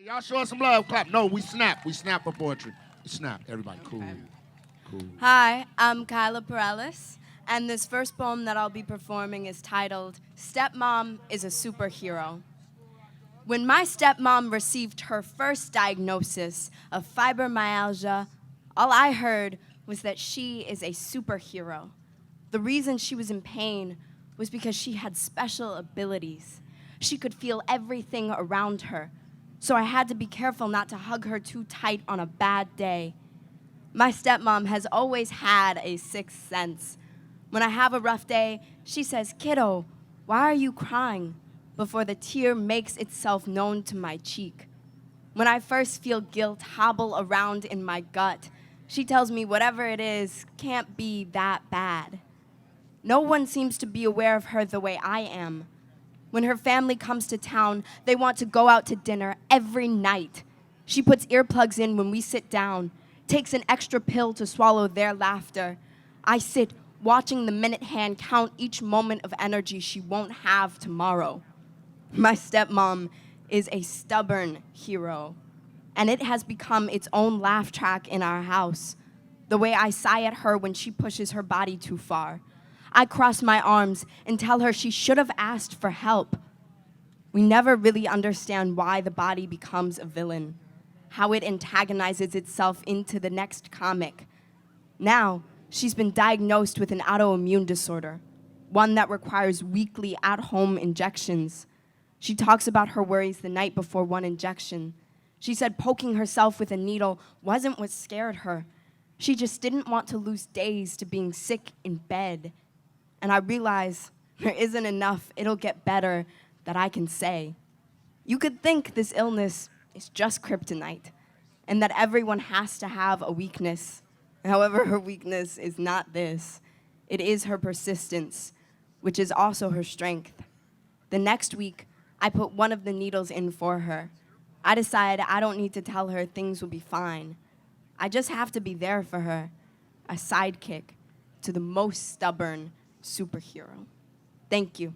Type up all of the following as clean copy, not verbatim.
Y'all show us some love. Clap. No, we snap. We snap for poetry. We snap. Everybody, cool. Cool. Hi, I'm Kyla Pereles, and this first poem that I'll be performing is titled, Stepmom is a Superhero. When my stepmom received her first diagnosis of fibromyalgia, all I heard was that she is a superhero. The reason she was in pain was because she had special abilities. She could feel everything around her, so I had to be careful not to hug her too tight on a bad day. My stepmom has always had a sixth sense. When I have a rough day, she says, "Kiddo, why are you crying?" before the tear makes itself known to my cheek. When I first feel guilt hobble around in my gut, she tells me whatever it is can't be that bad. No one seems to be aware of her the way I am. When her family comes to town, they want to go out to dinner every night. She puts earplugs in when we sit down, takes an extra pill to swallow their laughter. I sit watching the minute hand count each moment of energy she won't have tomorrow. My stepmom is a stubborn hero, and it has become its own laugh track in our house. The way I sigh at her when she pushes her body too far. I cross my arms and tell her she should have asked for help. We never really understand why the body becomes a villain, how it antagonizes itself into the next comic. Now, she's been diagnosed with an autoimmune disorder, one that requires weekly at-home injections. She talks about her worries the night before one injection. She said poking herself with a needle wasn't what scared her. She just didn't want to lose days to being sick in bed. And I realize there isn't enough "it'll get better" that I can say. You could think this illness is just kryptonite, and that everyone has to have a weakness. However, her weakness is not this. It is her persistence, which is also her strength. The next week, I put one of the needles in for her. I decide I don't need to tell her things will be fine. I just have to be there for her, a sidekick to the most stubborn superhero. Thank you.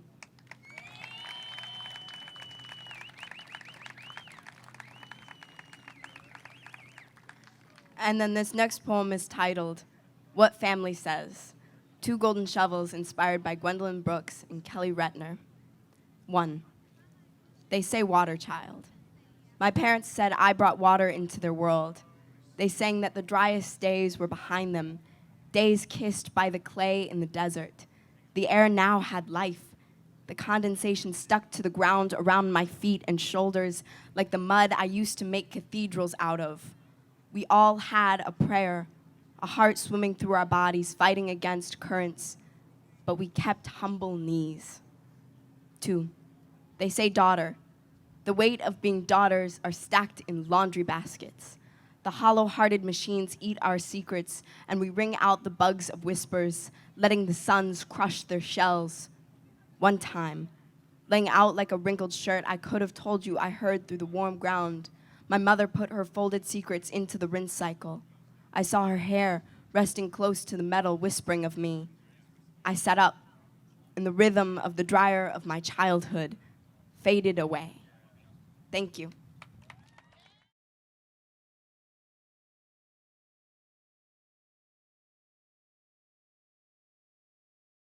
And then this next poem is titled, What Family Says. Two golden shovels inspired by Gwendolyn Brooks and Kelly Retner. 1. They say water child. My parents said I brought water into their world. They sang that the driest days were behind them, days kissed by the clay in the desert. The air now had life. The condensation stuck to the ground around my feet and shoulders like the mud I used to make cathedrals out of. We all had a prayer, a heart swimming through our bodies, fighting against currents, but we kept humble knees. 2. They say daughter. The weight of being daughters are stacked in laundry baskets. The hollow-hearted machines eat our secrets, and we wring out the bugs of whispers, letting the suns crush their shells. One time, laying out like a wrinkled shirt, I could have told you I heard through the warm ground. My mother put her folded secrets into the rinse cycle. I saw her hair resting close to the metal, whispering of me. I sat up, and the rhythm of the dryer of my childhood faded away. Thank you.